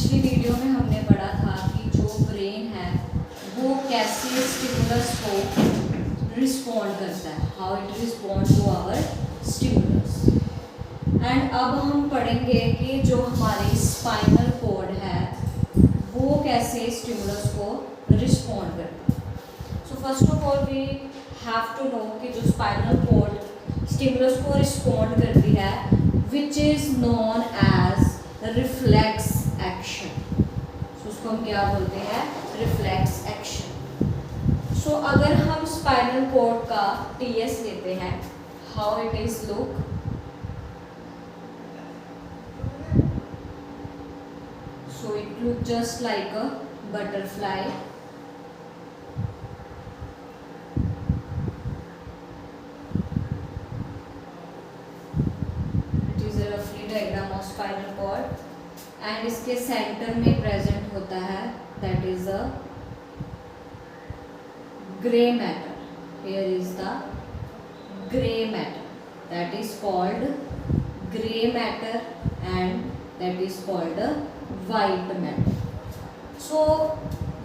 पिछली वीडियो में हमने पढ़ा था कि जो ब्रेन है वो कैसे स्टिमुलस को रिस्पॉन्ड करता है, how it respond to our stimulus. And अब हम पढ़ेंगे कि जो हमारी स्पाइनल कॉर्ड है वो कैसे स्टिमुलस को रिस्पॉन्ड करता है। So first of all we have to know कि जो स्पाइनल कॉर्ड स्टिमुलस को रिस्पॉन्ड करती है which is known as reflex action. So उसको हम क्या बोलते हैं, रिफ्लेक्स एक्शन। सो अगर हम स्पाइनल कॉर्ड का टीएस लेते हैं, how it is look, so it look just like a butterfly. Diagram of spinal cord and इसके सेंटर में प्रेजेंट होता है that is a grey matter. Here is the grey matter that is called grey matter and that is called white matter. So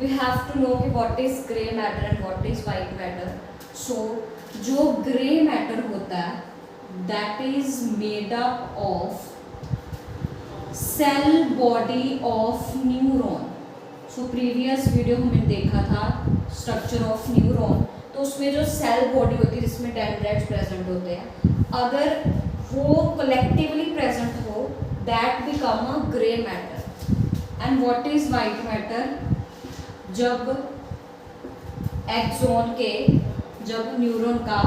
we have to know कि what is grey matter and what is white matter. So जो grey matter होता है that is made up of cell body of neuron। so previous video हमने देखा था structure of neuron, तो उसमें जो cell body होती है जिसमें dendrites present होते हैं, अगर वो collectively present हो that become a gray matter। and what is white matter, जब axon के जब न्यूरॉन का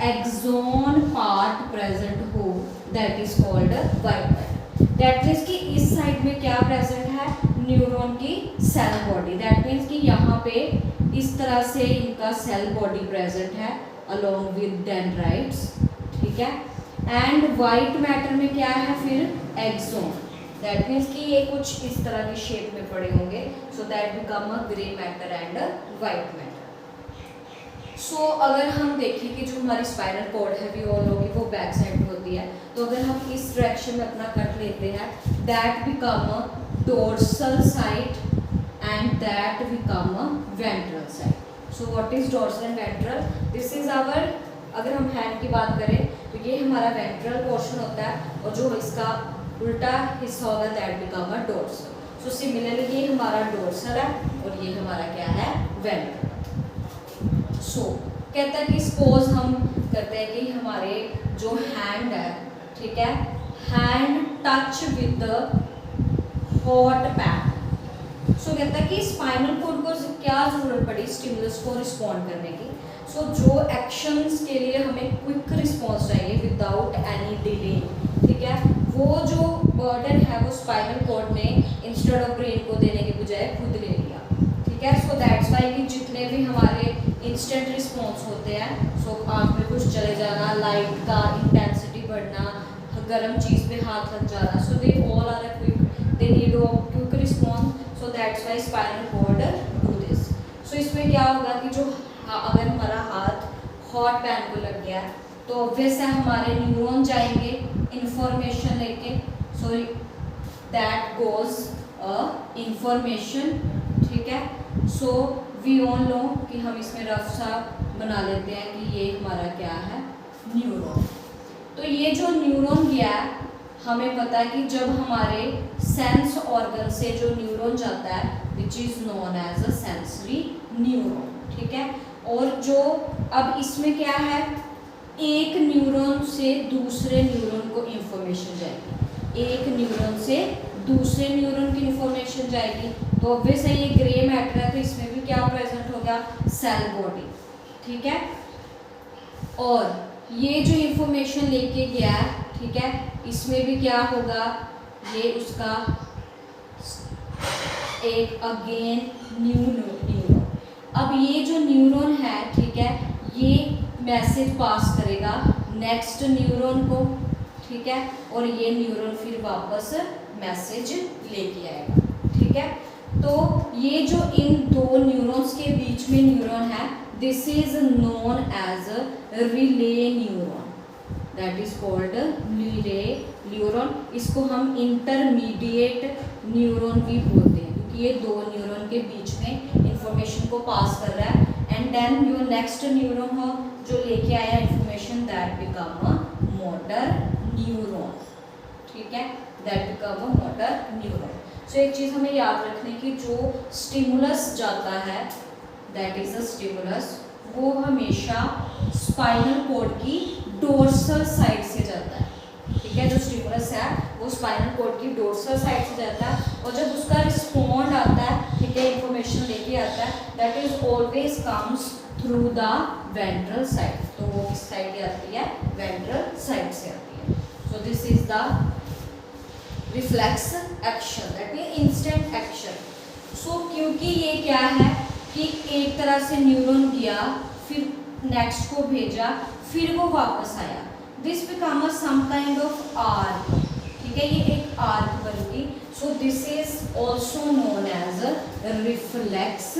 एक्सोन पार्ट प्रेजेंट हो that is called white matter. That means कि इस साइड में क्या प्रेजेंट है, न्यूरॉन की सेल बॉडी। दैट मीन्स कि यहाँ पे इस तरह से इनका सेल बॉडी प्रेजेंट है अलोंग विद डेंड्राइट्स, ठीक है। एंड वाइट मैटर में क्या है फिर, एक्सोन। दैट मीन्स कि ये कुछ इस तरह की शेप में पड़े होंगे, so that become a grey matter and white matter. So अगर हम देखें कि जो हमारी स्पाइनल कॉर्ड है, वी ऑल नो कि वो बैक साइड में होती है, तो अगर हम इस डायरेक्शन में अपना कट लेते हैं that become a dorsal side and that become a ventral side. So what is dorsal and ventral, this is our, अगर हम हैंड की बात करें तो ये हमारा वेंट्रल पोर्शन होता है और जो इसका उल्टा हिस्सा होगा that become a dorsal. So similarly ये हमारा डोर्सल है और ये हमारा क्या है, वेंट्रल। सो कहता है कि सपोज हम करते हैं कि हमारे जो हैंड है, ठीक है, hand touch with the hot pad. So कहता है कि स्पाइनल कॉर्ड को क्या जरूरत पड़ी स्टिमुलस को रिस्पॉन्ड करने की। सो जो एक्शंस के लिए हमें क्विक रिस्पॉन्स चाहिए विदाउट एनी डिले, ठीक है, वो जो बर्डन है वो स्पाइनल कॉर्ड ने इंस्टेड ऑफ ब्रेन को देने के बजाय खुद ले लिया, ठीक है। सो दैट्स वाई कि जितने भी हमारे इंस्टेंट रिस्पॉन्स होते हैं, सो आँख में कुछ चले जाना, लाइट का इंटेंसिटी बढ़ना, गर्म चीज़ पे हाथ लग जाना, so they all are quick, they need a quick response. So that's why spinal cord do this. So इसमें क्या होगा कि जो अगर हमारा हाथ हॉट पैन को लग गया तो ऑब्वियस है हमारे न्यूरॉन जाएंगे इंफॉर्मेशन लेके, सो दैट गोज इंफॉर्मेशन, ठीक है। सो वी ऑल नो कि हम इसमें रफ सा बना लेते हैं कि ये हमारा क्या है, न्यूरॉन। तो ये जो न्यूरॉन गया हमें पता है कि जब हमारे सेंस ऑर्गन से जो न्यूरॉन जाता है which is known as a sensory neuron, ठीक है। और जो अब इसमें क्या है, एक न्यूरॉन से दूसरे न्यूरॉन को इंफॉर्मेशन जाएगी, एक न्यूरॉन से दूसरे न्यूरॉन की इंफॉर्मेशन जाएगी। तो ऑब्वियस है ये ग्रे मैटर है तो इसमें भी क्या प्रेजेंट होगा, सेल बॉडी, ठीक है। और ये जो इंफॉर्मेशन लेके गया है, ठीक है, इसमें भी क्या होगा, ये उसका एक अगेन न्यूरॉन। अब ये जो न्यूरॉन है, ठीक है, ये मैसेज पास करेगा नेक्स्ट न्यूरॉन को, ठीक है, और ये न्यूरॉन फिर वापस मैसेज लेके आएगा, ठीक है। तो ये जो इन दो न्यूरॉन्स के बीच में न्यूरॉन है this is known as relay neuron, that is called relay neuron. इसको हम इंटरमीडिएट न्यूरॉन भी बोलते हैं क्योंकि ये दो न्यूरॉन के बीच में इंफॉर्मेशन को पास कर रहा है। And then your next neuron हो जो लेके आया information, that become a motor neuron. ठीक है, that become a motor neuron. So एक चीज़ हमें याद रखने की, जो स्टिमुलस जाता है दैट इज अ स्टिमुलस, वो हमेशा स्पाइनल कॉर्ड की डोर्सल साइड से जाता है। ठीक है, जो स्टिमुलस है वो स्पाइनल कॉर्ड की डोर्सल साइड से जाता है, और जब उसका रिस्पॉन्ड आता है, ठीक है, इंफॉर्मेशन लेके आता है, that is always comes through the ventral side. तो वो किस साइड आती है? वेंट्रल साइड से आती है। So this is the reflex action, that mean instant action. So क्योंकि ये क्या है कि एक तरह से न्यूरॉन गया, फिर नेक्स्ट को भेजा, फिर वो वापस आया, this become a some kind of arc. ठीक है, ये एक आर्क बन गई। So this is also known as reflex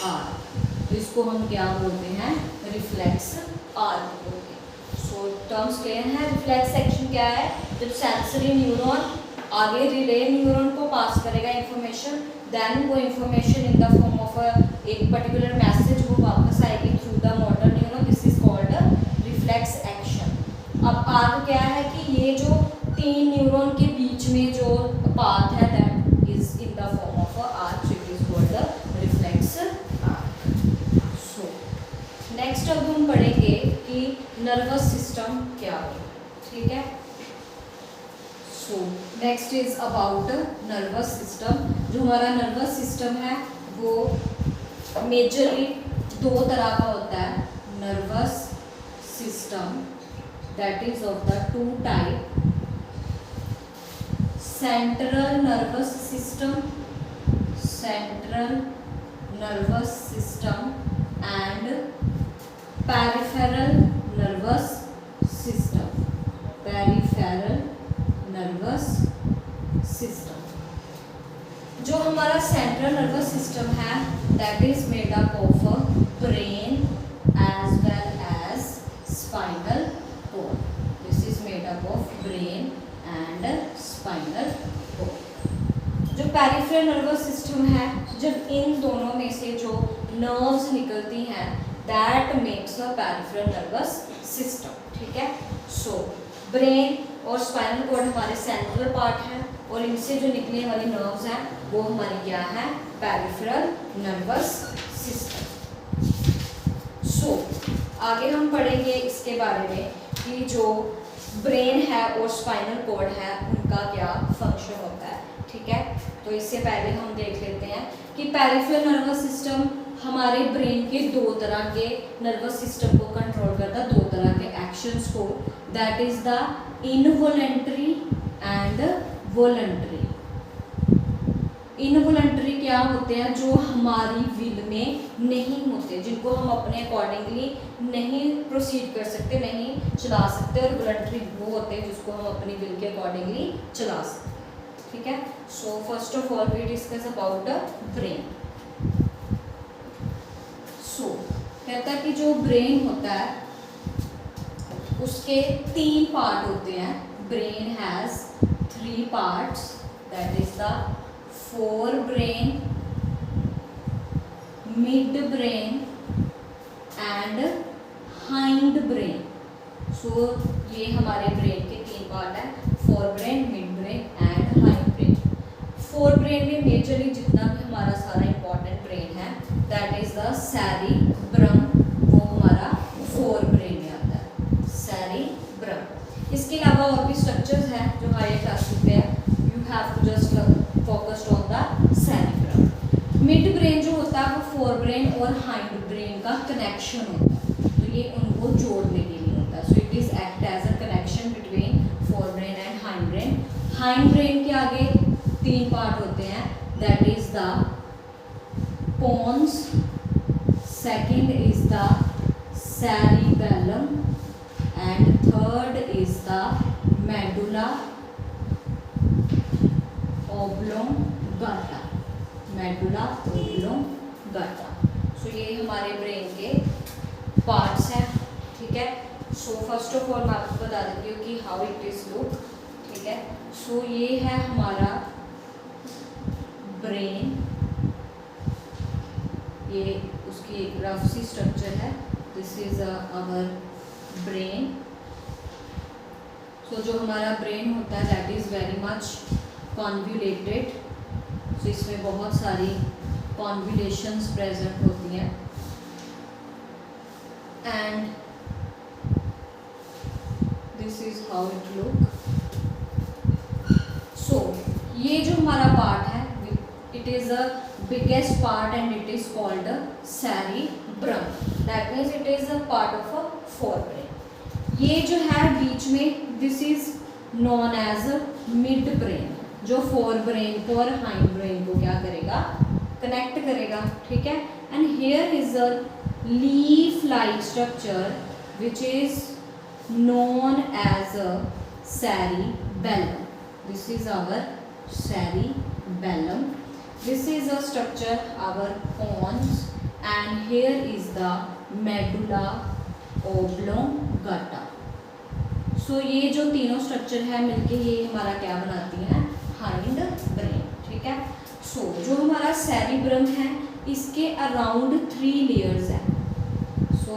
arc. तो इसको हम क्या बोलते हैं? रिफ्लेक्स आर्क बोलते हैं। सो टर्म्स क्लियर है। रिफ्लेक्स एक्शन क्या है? जब सेंसरी न्यूरॉन आगे रिले न्यूरॉन को पास करेगा इंफॉर्मेशन, देन वो information in the form of एक पर्टिकुलर मैसेज वो वापस आएगी through the motor neuron. This is called reflex action. अब आर्क क्या है कि ये जो तीन न्यूरॉन के बीच में जो पाथ है that is in the form of arc, it is called reflex arc. So next अब हम पढ़ेंगे कि नर्वस सिस्टम क्या है। ठीक है, so next is about nervous system. जो हमारा नर्वस सिस्टम है वो मेजरली दो तरह का होता है। Nervous system that is of the two type, central nervous system, central nervous system and peripheral nervous system, peripheral nervous system. जो हमारा सेंट्रल नर्वस सिस्टम है that is made up of brain as well as spinal cord. This is made up of brain and spinal cord. जो peripheral nervous system है, जब इन दोनों में से जो नर्व्स निकलती हैं that makes a peripheral nervous system. ठीक है, सो ब्रेन और स्पाइनल कॉर्ड हमारे सेंट्रल पार्ट है, और इनसे जो निकलने वाली नर्व्स हैं वो हमारी क्या है? Peripheral nervous system. सो आगे हम पढ़ेंगे इसके बारे में कि जो ब्रेन है और स्पाइनल कॉर्ड है उनका क्या फंक्शन होता है। ठीक है, तो इससे पहले हम देख लेते हैं कि पेरिफेरल नर्वस सिस्टम हमारे ब्रेन के दो तरह के नर्वस सिस्टम को कंट्रोल करता है, दो तरह के एक्शंस को, that is the involuntary and voluntary. Involuntary क्या होते हैं? जो हमारी विल में नहीं होते, जिनको हम अपने अकॉर्डिंगली नहीं प्रोसीड कर सकते, नहीं चला सकते, और वॉलंटरी वो होते हैं जिसको हम अपनी विल के अकॉर्डिंगली चला सकते। ठीक है, so first of all we discuss about the brain. So कहता है कि जो ब्रेन होता है उसके तीन पार्ट होते हैं। Brain has three parts, that is the forebrain, midbrain and hindbrain. So ये हमारे ब्रेन के तीन पार्ट हैं, forebrain, midbrain and hindbrain. Forebrain में मेजरली जितना भी हमारा सारा इंपॉर्टेंट ब्रेन है दैट इज द सेरिब्रम, वो हमारा फोर ब्रेन में आता है, सेरिब्रम। इसके अलावा और भी स्ट्रक्चर्स हैं जो हायर क्लासेस पे है, you have to just focused on the cerebrum. Midbrain जो होता है वो फोर ब्रेन और हाइंड ब्रेन का कनेक्शन होता है, तो ये उनको जोड़ने के लिए होता है। So it is act as a connection between forebrain and hindbrain. Hindbrain के आगे तीन पार्ट होते हैं, that is the pons, second is the cerebellum and third is the medulla oblongata, medulla oblongata। So ये हमारे brain के parts हैं। ठीक है, सो फर्स्ट ऑफ ऑल मैं आपको बता देती हूँ कि हाउ इट इज लुक, ठीक है। सो ये है हमारा ब्रेन, ये उसकी एक रफ सी स्ट्रक्चर है। This is our brain. So जो हमारा ब्रेन होता है that is very much convoluted. So इसमें बहुत सारी कॉन्व्यूलेशंस प्रेजेंट होती हैं and this is how it look. So ये जो हमारा पार्ट है it is a biggest part and it is called cerebrum, that means it is a part of a forebrain. ये जो है बीच में this is known as mid brain, जो फोर ब्रेन को और हाइंड ब्रेन को क्या करेगा, कनेक्ट करेगा, ठीक है। And here is a leaf like structure which is known as a cerebellum. This is our cerebellum. This is a structure our pons and here is the medulla oblongata. So ये जो तीनों structure है मिलके ये हमारा क्या बनाती हैं, हाइंड ब्रेन, ठीक है। सो जो हमारा सेरिब्रम है इसके अराउंड 3 लेयर्स है। सो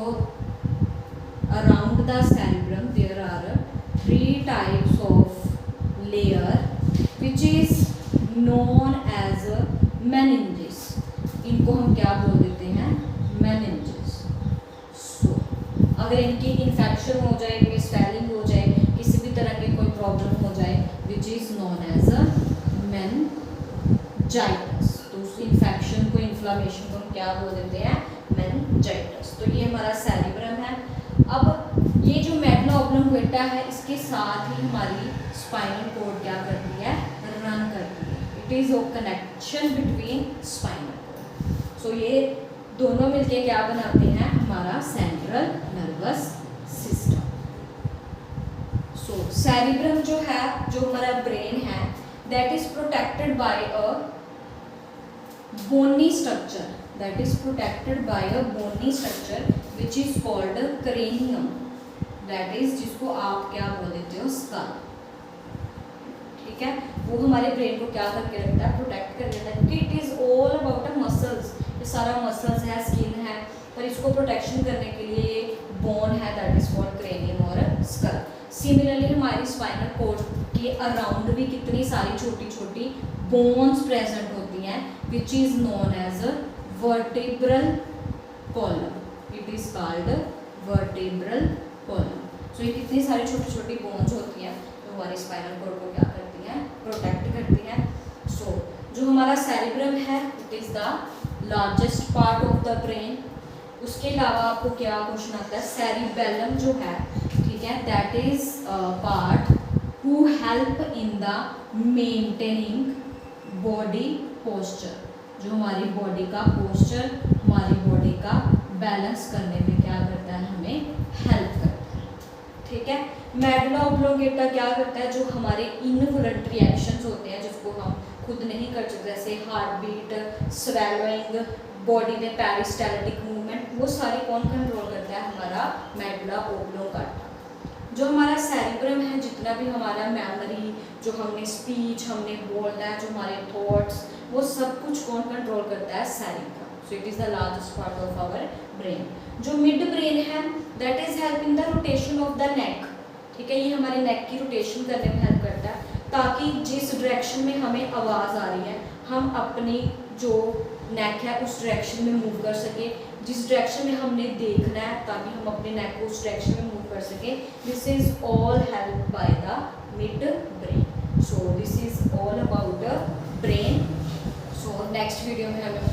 around the cerebrum there are 3 types of layer which is known as meninges. इनको हम क्या बोल देते हैं, meninges. So अगर इनकी इन्फेक्शन हो जाए, इनकी स्वेलिंग हो जाए, किसी भी तरह की कोई प्रॉब्लम हो जाए which is known as meningitis, तो उस इन्फेक्शन को, इन्फ्लामेशन को हम क्या बोल देते हैं, meningitis. तो ये हमारा सेरिब्रम है। अब ये जो मेडुला ऑब्लोंगेटा है इसके साथ ही हमारी स्पाइनल कॉर्ड क्या करती है, रन करती है। It is a connection between spinal cord. So ये दोनों मिलके क्या बनाते हैं, हमारा central nervous system. So cerebrum जो है, जो हमारा ब्रेन है that is protected by a bony structure, that is protected by a bony structure which is called cranium, that is जिसको आप क्या बोल देते हो, skull, ठीक है। वो हमारे ब्रेन को क्या करके रखता है, प्रोटेक्ट कर देता है, क्योंकि it is all about a muscles. ये सारा मसल्स है, स्किन है, पर इसको प्रोटेक्शन करने के लिए ये बोन है दैट इज कॉल्ड क्रेनियम और स्कल। सिमिलरली हमारी स्पाइनल कॉर्ड के अराउंड भी कितनी सारी छोटी छोटी बोन्स प्रेजेंट होती हैं which is known as vertebral column. It is called vertebral column. So ये कितनी सारी छोटी छोटी बोन्स होती हैं जो हमारी स्पाइनल कॉर्ड को क्या करती हैं, प्रोटेक्ट करती हैं। सो जो हमारा सेरिब्रम है it is the largest part of the brain. उसके अलावा आपको क्या क्वेश्चन आता है, सेरिबेलम जो है, ठीक है, that is part who help in the maintaining body posture, जो हमारी बॉडी का पोस्चर, हमारी बॉडी का बैलेंस करने में क्या करता है, हमें हेल्प करता है, ठीक है। मेडुला ऑब्लोंगेटा क्या करता है, जो हमारे इनवॉलंटरी एक्शंस होते हैं जिसको हम खुद नहीं कर सकते, जैसे हार्ट बीट, स्वेलोइंग, बॉडी में पेरिस्टाल्टिक मूवमेंट, वो सारे कौन कंट्रोल करता है, हमारा मेडुला ऑब्लोंगेटा। जो हमारा सेरिब्रम है, जितना भी हमारा मेमोरी, जो हमने स्पीच, हमने बोलना है, जो हमारे थॉट्स, वो सब कुछ कौन कंट्रोल करता है, cerebrum. So it is the largest part of our brain. जो मिड ब्रेन है that is helping the rotation of the neck, ठीक है, ये हमारे नेक की रोटेशन करने में हेल्प करता है, ताकि जिस डायरेक्शन में हमें आवाज़ आ रही है हम अपनी जो नेक है उस डायरेक्शन में मूव कर सके, जिस डायरेक्शन में हमने देखना है ताकि हम अपने नेक को उस डायरेक्शन में मूव कर सके। This is all help by the mid brain. So this is all about the brain. So next video में हमें